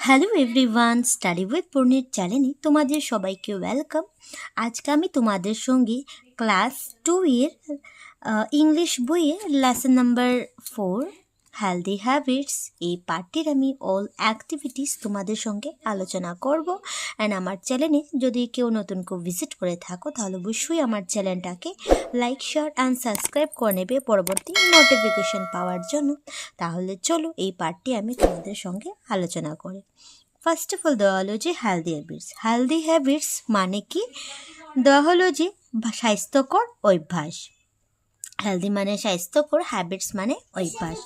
Hello everyone, study with পূর্ণির চ্যানেলে তোমাদের সবাইকে ওয়েলকাম। আজকে আমি তোমাদের সঙ্গে ক্লাস 2 এর ইংলিশ বইয়ের লেসন নাম্বার 4 হেলদি হ্যাবিটস এই পার্টির আমি অল অ্যাক্টিভিটিস তোমাদের সঙ্গে আলোচনা করব। অ্যান্ড আমার চ্যানেলে যদি কেউ নতুন কেউ ভিজিট করে থাকো তাহলে অবশ্যই আমার চ্যানেলটাকে লাইক শেয়ার অ্যান্ড সাবস্ক্রাইব করে নেবে পরবর্তী নোটিফিকেশন পাওয়ার জন্য। তাহলে চলো এই পার্টটি আমি তোমাদের সঙ্গে আলোচনা করি। ফার্স্ট অফ অল দেওয়া হলো যে হেলদি হ্যাবিটস। হেলদি হ্যাবিটস মানে কি? দেওয়া হলো যে স্বাস্থ্যকর অভ্যাস। হেলদি মানে স্বাস্থ্যকর, হ্যাবিটস মানে অভ্যাস।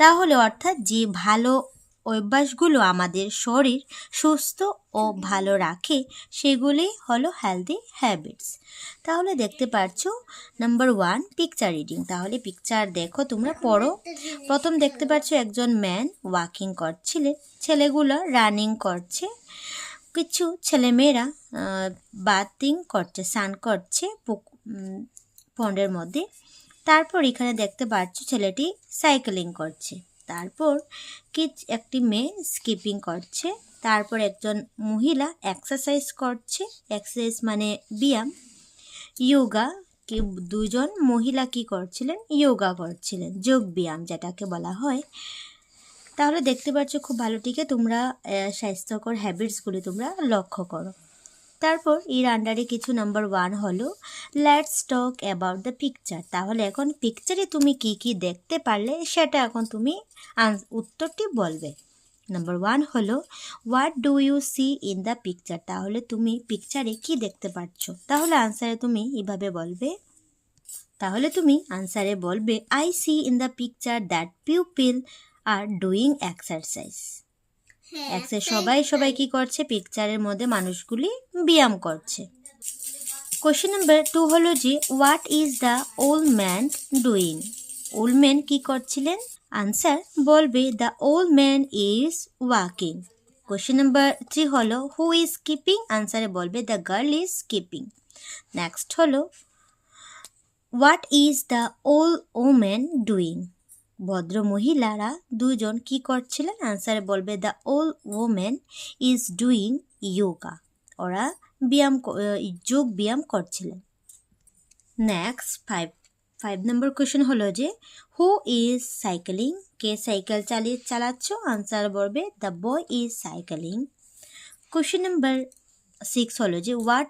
তাহলে অর্থাৎ যে ভালো অভ্যাসগুলো আমাদের শরীর সুস্থ ও ভালো রাখে সেগুলি হলো হেলদি হ্যাবিটস। তাহলে দেখতে পাচ্ছ নাম্বার 1 পিকচার রিডিং। তাহলে পিকচার দেখো, তোমরা পড়ো। প্রথম দেখতে পাচ্ছ একজন ম্যান ওয়াকিং করছিলেন, ছেলেগুলো রানিং করছে, কিছু ছেলেমেয়েরা বাথিং করছে, স্নান করছে পন্ডের মধ্যে। তারপর এখানে দেখতে পাচ্ছ ছেলেটি সাইকেলিং করছে, তারপর একটি মেয়ে স্কিপিং করছে, তারপর একজন মহিলা এক্সারসাইজ করছে। এক্সারসাইজ মানে ব্যায়াম, যোগা। দুজন মহিলা কি করছিলেন? যোগা করছিলেন, যোগ ব্যায়াম যেটাকে বলা হয়। তাহলে দেখতে পাচ্ছ খুব ভালো, টিকে তোমরা স্বাস্থ্যকর হ্যাবিটসগুলি তোমরা লক্ষ্য করো। তারপর এর আন্ডারে কিছু নাম্বার 1 হলো let's talk about the picture. তাহলে এখন পিকচারে তুমি কি কি দেখতে পারলে সেটা এখন তুমি উত্তরটি বলবে। নাম্বার 1 হলো what do you see in the picture. তাহলে তুমি পিকচারে কি দেখতে পাচ্ছ? তাহলে আনসারে তুমি এভাবে বলবে। I see in the picture that people are doing exercise. সবাই কি করছে? পিকচারের মধ্যে মানুষগুলি ব্যায়াম করছে। কোশ্চেন নাম্বার 2 হলো যে what is the old man doing. Old man কি করছিলেন? আনসার বলবে the old man is walking. Question number 3 হলো হু ইজ স্কিপিং। আনসারে বলবে the girl is skipping. Next হলো what is the old woman doing. ভদ্র মহিলারা দুজন কি করছিলেন? আনসারে বলবে the old woman is doing yoga. ওরা যোগ ব্যায়াম করছিলেন। নেক্সট 5 নম্বর কোয়েশ্চেন হলো যে হু ইজ সাইকেলিং। কে সাইকেল চালাচ্ছ? আনসার বলবে the boy is cycling. Question number 6 হলো যে what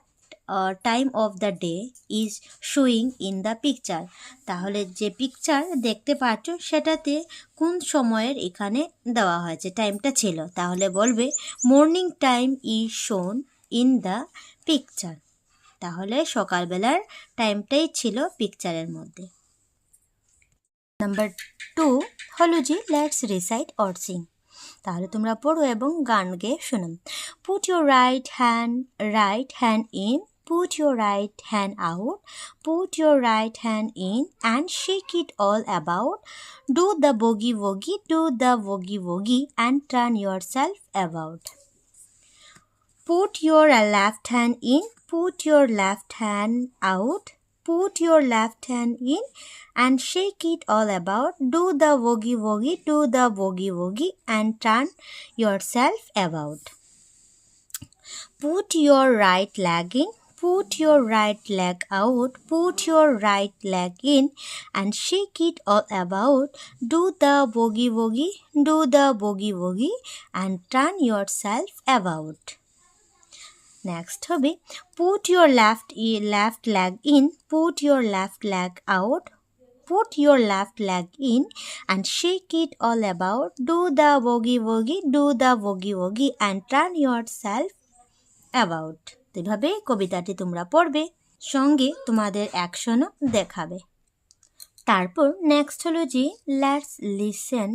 time of the day is showing in the picture. তাহলে যে পিকচার দেখতে পাচ্ছ সেটাতে কোন সময়ের এখানে দেওয়া হয়েছে, টাইমটা ছিল। তাহলে বলবে মর্নিং টাইম ইজ শোন ইন দ্য পিকচার। তাহলে সকালবেলার টাইমটাই ছিল পিকচারের মধ্যে। নাম্বার 2 হলো যে লেটস রিসাইট অর সিং। তাহলে তোমরা পড়ো এবং গান গেয়ে শোনো। Put your right hand in, put your right hand out, put your right hand in and shake it all about. Do the boogie woogie and turn yourself about. Put your left hand in, put your left hand out, put your left hand in and shake it all about. Do the boogie woogie and turn yourself about. Put your right leg in, put your right leg out, put your right leg in and shake it all about. Do the boogie and turn yourself about. Next হবে put your left leg in, put your left leg out, put your left leg in and shake it all about. Do the boogie and turn yourself about. এভাবে কবিতাটি তোমরা পড়বে, সঙ্গে তোমাদের অ্যাকশনও দেখাবে। তারপর next হলো যে let's listen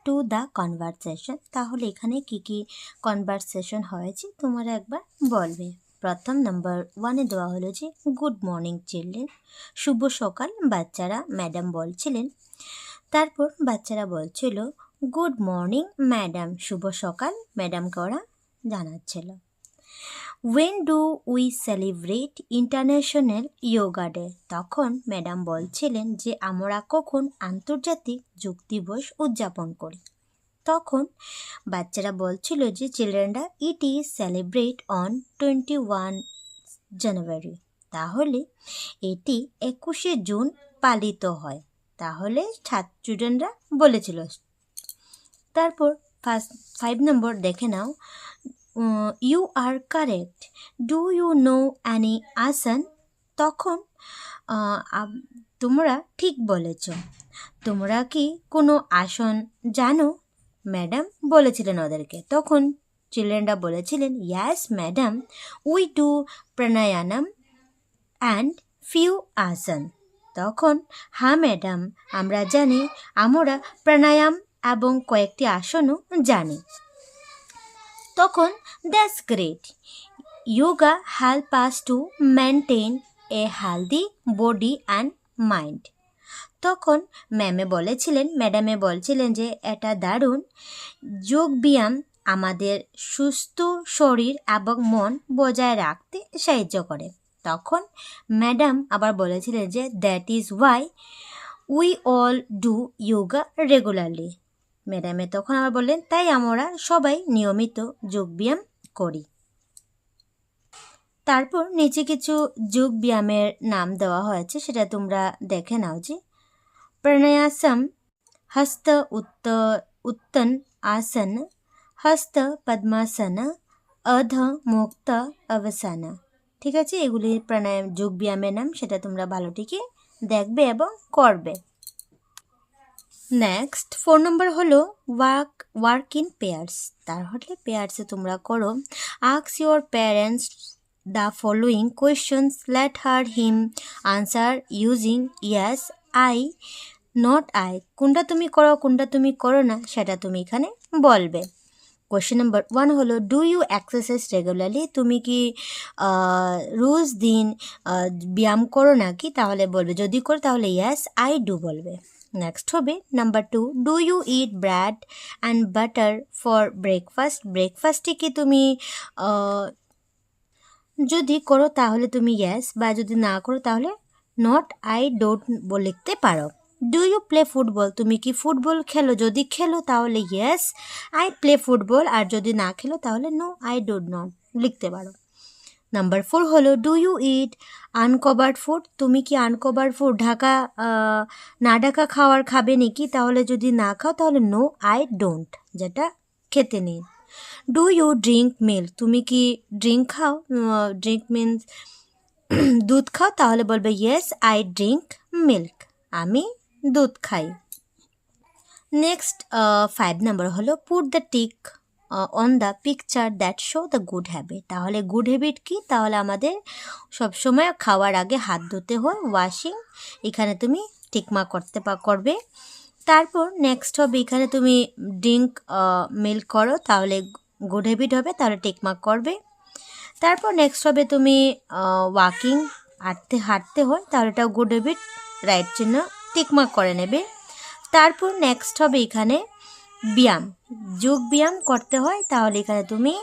to the conversation. তাহলে এখানে কি কি কনভারসেশন হয়েছে তোমরা একবার বলবে। প্রথম নাম্বার 1-এ দেওয়া হলো যে গুড মর্নিং চিলড্রেন। শুভ সকাল বাচ্চারা, ম্যাডাম বলছিলেন। তারপর বাচ্চারা বলছিল গুড মর্নিং ম্যাডাম, শুভ সকাল ম্যাডামকে ওরা জানাচ্ছিল। When do we celebrate international yoga day? তখন ম্যাডাম বলছিলেন যে আমরা কখন আন্তর্জাতিক যোগ দিবস উদযাপন করি। তখন বাচ্চারা বলছিল যে চিলড্রেনরা ইট ইজ সেলিব্রেট অন 21 জানুয়ারি, তাহলে এটি 21শে জুন পালিত হয়। তাহলে স্টুডেন্টরা বলেছিল। তারপর 5 নম্বর দেখে নাও, you are correct, do you know any asana? তখন তোমরা ঠিক বলেছ, তোমরা কি কোনো আসন জানো? ম্যাডাম বলেছিলেন ওদেরকে। তখন চিলড্রেনরা বলেছিলেন, yes madam, we do pranayama and few asana. তখন হ্যাঁ ম্যাডাম, আমরা জানি, আমরা প্রাণায়াম এবং কয়েকটি আসনও জানি। তখন that's great, yoga help us to maintain a healthy body and mind. তখন ম্যাডামে বলছিলেন যে এটা দারুণ, যোগ ব্যায়াম আমাদের সুস্থ শরীর এবং মন বজায় রাখতে সাহায্য করে। তখন ম্যাডাম আবার বলেছিলেন যে that is why we all do yoga regularly. ম্যাডামে তখন আবার বললেন, তাই আমরা সবাই নিয়মিত যোগ ব্যায়াম করি। তারপর নিচে কিছু যোগ ব্যায়ামের নাম দেওয়া হয়েছে, সেটা তোমরা দেখে নাও। যে প্রাণায়াম, হস্ত উত্তন আসন, হস্ত পদ্মাসন, অধ মুক্ত অবসান। ঠিক আছে, এগুলি প্রাণায়াম যোগ ব্যায়ামের নাম, সেটা তোমরা ভালোটিকে দেখবে এবং করবে। নেক্সট 4 নম্বর হলো ওয়ার্ক ইন পেয়ার্স। তাহলে পেয়ার্সে তোমরা করো, ask your parents the following questions, let her him answer using yes, I, not I. কোনটা তুমি করো কোনটা তুমি করো না সেটা তুমি এখানে বলবে। কোয়েশ্চেন নাম্বার 1 হলো, ডু ইউ এক্সারসাইজ রেগুলারলি? তুমি কি রোজ দিন ব্যায়াম করো নাকি? তাহলে বলবে, যদি করো তাহলে ইয়েস আই ডু বলবে। নেক্সট হবে number 2, do you eat bread and butter for breakfast? ব্রেকফাস্টে কি তুমি যদি করো তাহলে তুমি ইয়েস, বা যদি না করো তাহলে নট আই ডোন্ট লিখতে পারো। Do you play football? তুমি কি ফুটবল খেলো? যদি খেলো তাহলে ইয়েস আই প্লে ফুটবল, আর যদি না খেলো তাহলে নো আই ডোন্ট নট লিখতে পারো। নাম্বার 4 হলো, do you eat uncovered food? তুমি কি আনকভার্ড ফুড না ঢাকা খাবে নাকি? তাহলে যদি না খাও তাহলে নো আই ডোন্ট, যেটা খেতে নেই। Do you drink milk? তুমি কি ড্রিঙ্ক খাও? ড্রিঙ্ক মিন্স দুধ খাও? তাহলে বলবে ইয়েস আই ড্রিঙ্ক মিল্ক, আমি দুধ খাই। নেক্সট 5 নম্বর হলো, put the tick on the picture that show the good habit. তাহলে গুড হ্যাবিট কি? তাহলে আমাদের সবসময় খাওয়ার আগে হাত ধুতে হয়, ওয়াশিং, এখানে তুমি টিকমার্ক করবে। তারপর নেক্সট হবে, এখানে তুমি ড্রিঙ্ক মিল্ক করো তাহলে গুড হ্যাবিট হবে, তাহলে টিকমার্ক করবে। তারপর নেক্সট হবে, তুমি ওয়াকিং, হাঁটতে হয়, তাহলে এটাও গুড হ্যাবিট, রাইট চিহ্ন টিকমার্ক করে নেবে। তারপর নেক্সট হবে এখানে ব্যায়াম, যোগ ব্যায়াম করতে হয়, তাহলে এখানে তুমি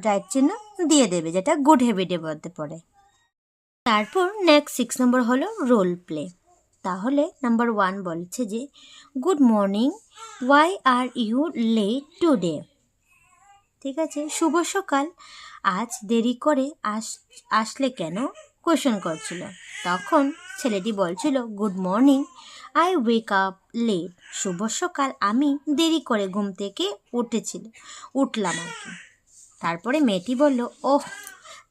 রাইট চিহ্ন দিয়ে দেবে, যেটা গুড হ্যাবিটের মধ্যে পড়ে। তারপর নেক্সট 6 নম্বর হলো রোল প্লে। তাহলে নাম্বার 1 বলছে যে good morning, why are you late today? ঠিক আছে, শুভ সকাল, আজ দেরি করে আসলে কেন? কোয়েশ্চেন করছিল। তখন ছেলেটি বলছিল, good morning, I wake up late. শুভ সকাল, আমি দেরি করে ঘুম থেকে উঠলাম আর কি। তারপরে মেয়েটি বলল, oh,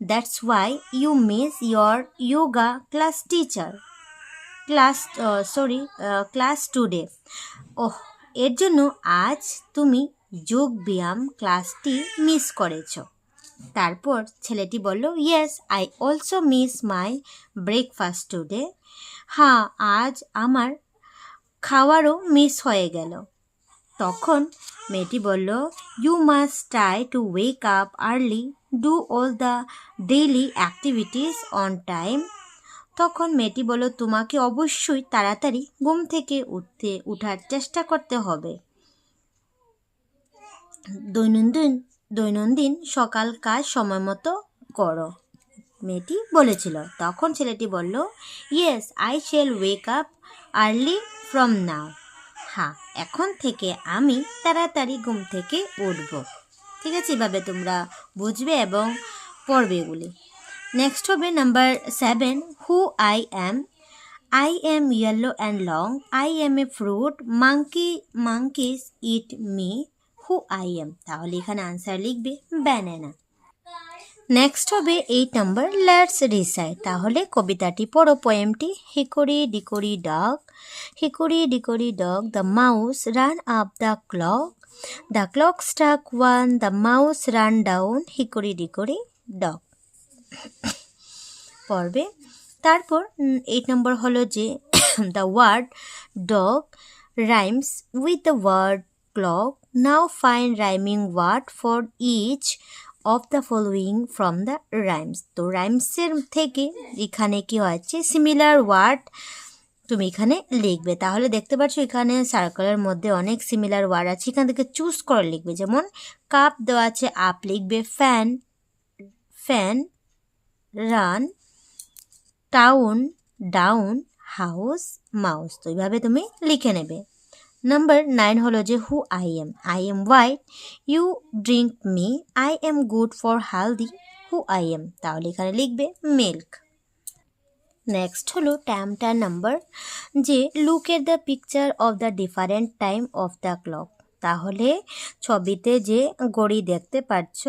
that's why you miss your yoga class teacher class today. Oh, এর জন্য আজ তুমি যোগ ব্যায়াম ক্লাসটি মিস করেছ। তারপর ছেলেটি বলল, yes I also miss my breakfast today. হ্যাঁ, আজ আমার খাওয়ারও মিস হয়ে গেল। তখন মেয়েটি বলল, you must try to wake up early, do all the daily activities on time. তখন মেয়েটি বলল, তোমাকে অবশ্যই তাড়াতাড়ি ঘুম থেকে উঠার চেষ্টা করতে হবে, দৈনন্দিন সকাল কাজ সময় মতো করো, মেয়েটি বলেছিল। তখন ছেলেটি বলল, yes I shall ওয়েক up early from now. হ্যাঁ, এখন থেকে আমি তাড়াতাড়ি ঘুম থেকে উঠব। ঠিক আছে, এভাবে তোমরা বুঝবে এবং পড়বে এগুলি। নেক্সট হবে number 7, who I am. I am yellow and long. I am a fruit. Monkeys eat me. Who I am? তাহলে এখানে আনসার লিখবে ব্যানানা। নেক্সট হবে 8 নাম্বার, লেটস রিসাইট। তাহলে কবিতাটি পড়ো, পোয়েমটি। Hickory dickory dock, hickory dickory dock, the mouse ran up the clock struck 1, the mouse ran down, hickory dickory dock. পড়বে। তারপর 8 নম্বর হলো যে the word dock rhymes with the word clock, now find rhyming word for each of the following from the rhymes. তো রাইমসের থেকে এখানে কি হচ্ছে সিমিলার ওয়ার্ড তুমি এখানে লিখবে। তাহলে দেখতে পাচ্ছ এখানে সার্কেলের মধ্যে অনেক সিমিলার ওয়ার্ড আছে, এখান থেকে চুজ করে লিখবে। যেমন কাপ দেওয়া আছে, আপ লিখবে, fan ran, town down, house mouse. তো এইভাবে তুমি লিখে নেবে। নাম্বার 9 হলো যে who I am white, you drink me, I am good for healthy, who I am. তাহলে এখানে লিখবে মিল্ক। নেক্সট হলো টাইমটা নাম্বার, যে look at the picture of the different time of the clock. তাহলে ছবিতে যে ঘড়ি দেখতে পাচ্ছ,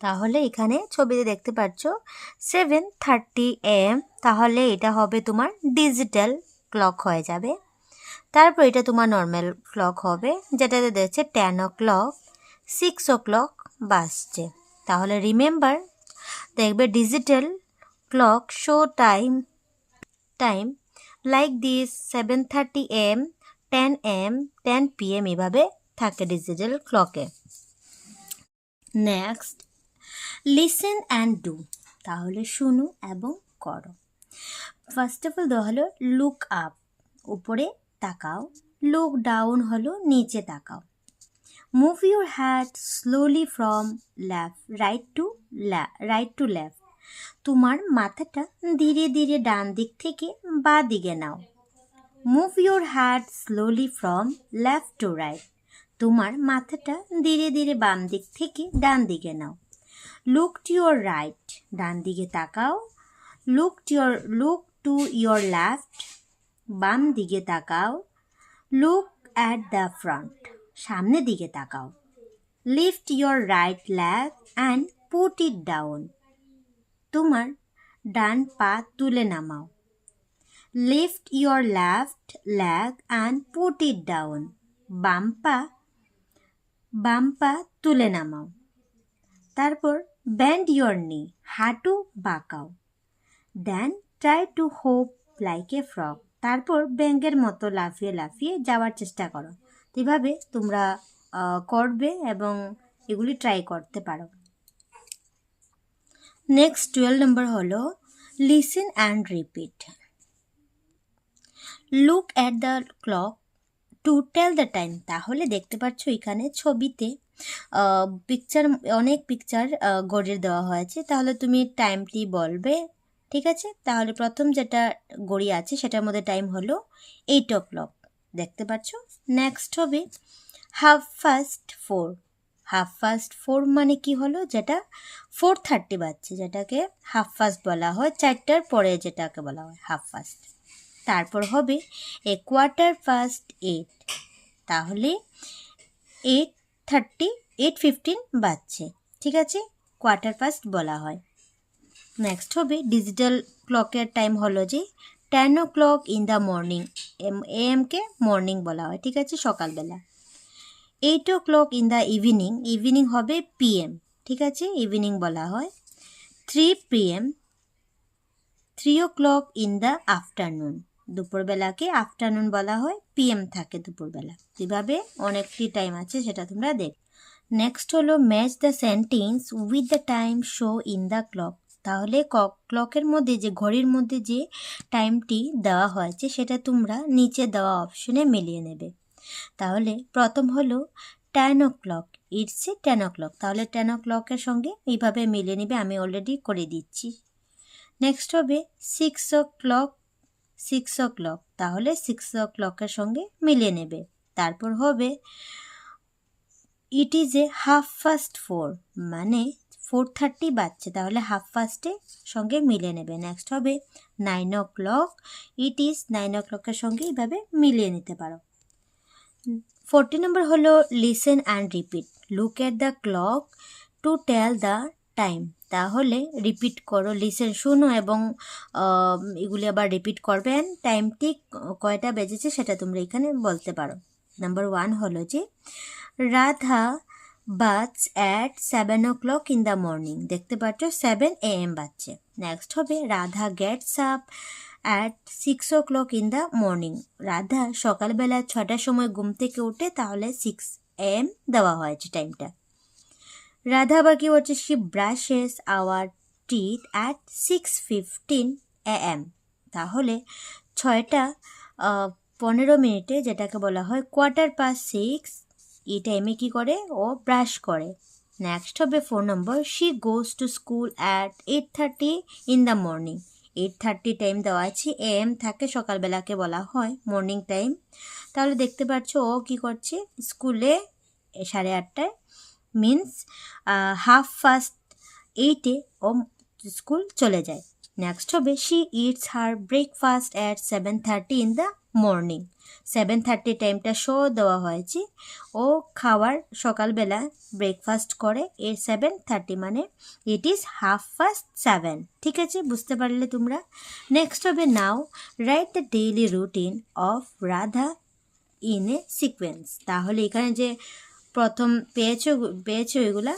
তাহলে এখানে ছবিতে দেখতে পাচ্ছ 7:30 AM। তাহলে এটা হবে তোমার ডিজিটাল ক্লক হয়ে যাবে। তারপর এটা তোমার নর্মাল ক্লক হবে, যেটাতে দেখছে 10 o'clock, 6 o'clock বাজছে। তাহলে রিমেম্বার, দেখবে digital clock show time like this 7:30 AM, 10 AM, 10 PM এভাবে থাকে ডিজিটাল ক্লকে। Next listen and do. তাহলে শুনো এবং করো। ফার্স্ট অফ অল দেওয়া হলো লুক আপ, উপরে তাকাও। লুক ডাউন হলো নিচে তাকাও। Move your head slowly from right to left. তোমার মাথাটা ধীরে ধীরে ডান দিক থেকে বা দিকে নাও। Move your head slowly from left to right. তোমার মাথাটা ধীরে ধীরে বাম দিক থেকে ডান দিকে নাও। লুক টু ইয়োর রাইট, ডান দিকে তাকাও। লুক টু ইয়োর লেফট, বাম দিকে তাকাও। লুক অ্যাট দ্য ফ্রন্ট, সামনের দিকে তাকাও। Lift your right leg and put it down. তোমার ডান পা তুলে নামাও। Lift your left leg and put it down. বাম পা তুলে নামাও। তারপর বেন্ড ইয়োর নি, হাঁটু বাঁকাও। Then try to hop like a frog. তারপর ব্যাঙের মতো লাফিয়ে লাফিয়ে যাওয়ার চেষ্টা করো। এভাবে তোমরা করবে এবং এগুলি ট্রাই করতে পারো। নেক্সট 12 নম্বর হলো listen and repeat. Look at the clock to tell the time. তাহলে দেখতে পাচ্ছ এখানে ছবিতে অনেক পিকচার ঘড়ির দেওয়া হয়েছে। তাহলে তুমি টাইমটি বলবে, ঠিক আছে? তাহলে প্রথম যেটা ঘড়ি আছে সেটার মধ্যে টাইম হলো 8 o'clock, দেখতে পাচ্ছ। নেক্সট হবে 4:30 মানে কি হলো, যেটা 4:30 বাজছে, যেটাকে 1/2 বলা হয়, 4টার পরে যেটাকে বলা হয় 1/2। তারপর হবে 8:15, তাহলে 8:15 বাজছে, ঠিক আছে, 1/4 বলা হয়। নেক্সট হবে ডিজিটাল ক্লকের টাইম হলো যে 10 o'clock ইন দ্য মর্নিং, AM-কে মর্নিং বলা হয়, ঠিক আছে, সকালবেলা। 8 o'clock ইন দ্য ইভিনিং হবে PM, ঠিক আছে, ইভিনিং বলা হয়। 3 PM, 3 o'clock in the afternoon, দুপুরবেলাকে আফটারনুন বলা হয়, PM থাকে দুপুরবেলা। এভাবে অনেকটি টাইম আছে, সেটা তোমরা দেখ। নেক্সট হলো match the sentence with the time show in the clock. তাহলে ক্লকের মধ্যে যে ঘড়ির মধ্যে যে টাইমটি দেওয়া হয়েছে সেটা তোমরা নিচে দেওয়া অপশনে মিলিয়ে নেবে। তাহলে প্রথম হলো 10 o'clock, ইটস 10 o'clock। তাহলে 10 o'clock-এর সঙ্গে এইভাবে মিলিয়ে নেবে, আমি অলরেডি করে দিচ্ছি। নেক্সট হবে 6 o'clock, 6 o'clock, তাহলে 6 o'clock-এর সঙ্গে মিলিয়ে নেবে। তারপর হবে ইট ইজ এ 4:30, মানে 4:30 বাজছে, তাহলে 4:30-এর সঙ্গে মিলিয়ে নেবে। নেক্সট হবে 9 o'clock, ইট ইজ 9 o'clock-এর সঙ্গে এইভাবে মিলিয়ে নিতে পারো। 40 নম্বর হলো listen and repeat, look at the clock to tell the time, তাহলে রিপিট করো, লিসেন শুনো এবং এগুলি আবার রিপিট করবেন, টাইম ঠিক কয়টা বেজেছে সেটা তোমরা এখানে বলতে পারো। নাম্বার 1 হলো যে Radha baths at 7 o'clock in the morning, দেখতে পাচ্ছ 7 AM বাজছে। নেক্সট হবে Radha gets up at 6 o'clock in the morning, Radha সকালবেলা 6টার সময় ঘুম থেকে ওঠে, তাহলে 6 AM দেওয়া হয়েছে টাইমটা। রাধা আবার কি হচ্ছে, she brushes our teeth at 6:15 AM, তাহলে 6:15 যেটাকে বলা হয় 6:15, এই টাইমে কী করে, ও ব্রাশ করে। নেক্সট হবে 4 number, she goes to school at 8:30 in the morning, 8:30 time দেওয়া আছে, AM থাকে, সকালবেলাকে বলা হয় মর্নিং টাইম, তাহলে দেখতে পাচ্ছ ও কী করছে, স্কুলে 8:30, মিন্স 8:30 ও স্কুল চলে যায়। নেক্সট হবে she eats her breakfast at 7:30 in the morning, 7:30 টাইমটা শো দেওয়া হয়েছে, ও খাওয়ার সকালবেলা ব্রেকফাস্ট করে, এর 7:30 মানে ইট ইজ 7:30, ঠিক আছে, বুঝতে পারলে তোমরা। নেক্সট হবে now write the daily routine of Radha in a sequence, তাহলে এখানে যে প্রথম পেয়েছো এগুলা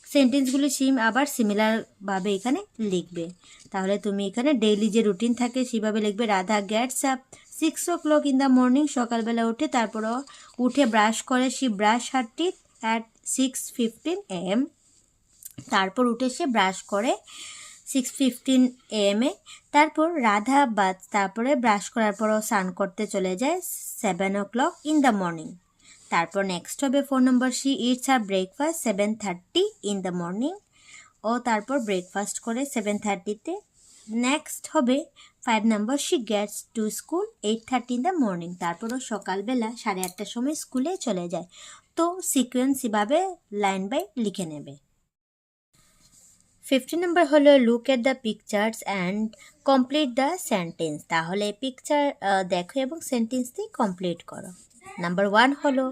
সেন্টেন্সগুলি আবার সিমিলারভাবে এখানে লিখবে, তাহলে তুমি এখানে ডেইলি যে রুটিন থাকে সেভাবে লিখবে। Radha gets up 6 o'clock in the morning, সকালবেলা উঠে, তারপর উঠে ব্রাশ করে, she brush her teeth at 6:15 AM, তারপর উঠে সে ব্রাশ করে 6:15 AM, তারপর রাধা বাথ, তারপরে ব্রাশ করার পরও স্নান করতে চলে যায় 7 o'clock ইন দ্য মর্নিং। তারপর নেক্সট হবে 4 number, she eats her breakfast 7:30 in the morning, ও তারপর ব্রেকফাস্ট করে 7:30-তে। নেক্সট হবে 5 number, she gets to school 8:30 in the morning, তারপরও সকালবেলা 8:30-টার সময় স্কুলে চলে যায়। তো সিকোয়েন্স এভাবে লাইন বাই লিখে নেবে। 50 নম্বর হলো look at the pictures and complete the sentence, তাহলে পিকচার দেখো এবং সেন্টেন্স দিয়ে কমপ্লিট করো। নাম্বার 1 হলো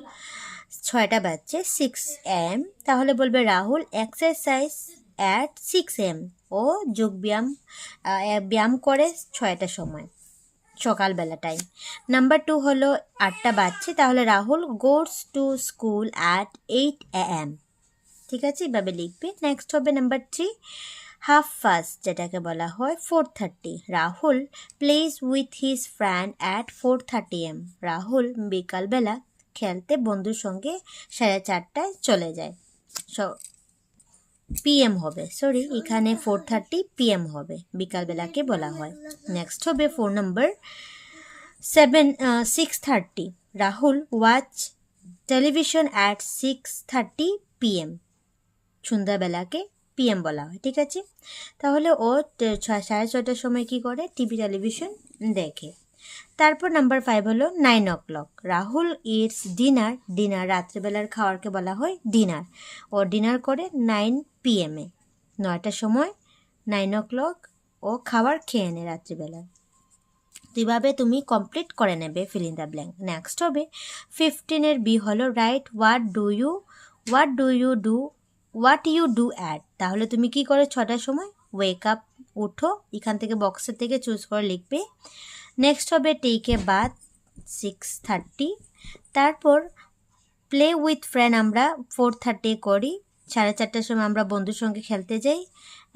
6টা বাজছে 6 AM, তাহলে বলবে রাহুল এক্সারসাইজ অ্যাট 6 AM, ও যোগ ব্যায়াম করে 6টার সময় সকালবেলা টাইম। নাম্বার 2 হলো 8টা বাজছে, তাহলে Rahul goes to school at 8 AM, ঠিক আছে, এভাবে লিখবে। নেক্সট হবে নাম্বার 3 1/2, যেটাকে বলা হয় 4:30, Rahul plays with his friend at 4:30 AM, Rahul বিকালবেলা খেলতে বন্ধুর সঙ্গে 4:30টায় চলে যায়, PM হবে, সরি এখানে 4:30 PM হবে, বিকালবেলাকে বলা হয়। নেক্সট হবে 4 নম্বর 6:30, Rahul watch television at 6:30 PM, সন্ধ্যাবেলাকে PM বলা হয়, ঠিক আছে, তাহলে ও 6:30টার সময় কী করে, টেলিভিশন দেখে। তারপর নাম্বার 5 হলো 9 o'clock, রাহুল ইটস ডিনার রাত্রেবেলার খাওয়ারকে বলা হয় ডিনার, ও ডিনার করে 9 PM, 9টার সময় 9 o'clock ও খাবার খেয়ে নেয় রাত্রিবেলা। এইভাবে তুমি কমপ্লিট করে নেবে fill in the blank. Next হবে 15-এর B হলো right what you do at, তাহলে তুমি কি করো 6টার সময়, ওয়েক আপ, উঠো, এখান থেকে বক্সের থেকে চুজ করে লিখবে। নেক্সট হবে টেক এ বাথ 6:30, তারপর প্লে উইথ ফ্রেন্ড আমরা 4:30 করি, 4:30টার সময় আমরা বন্ধুর সঙ্গে খেলতে যাই,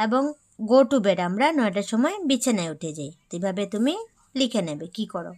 এবং গো টু বেড আমরা 9টার সময় বিছানায় উঠে যাই। এভাবে তুমি লিখে নেবে কি করো।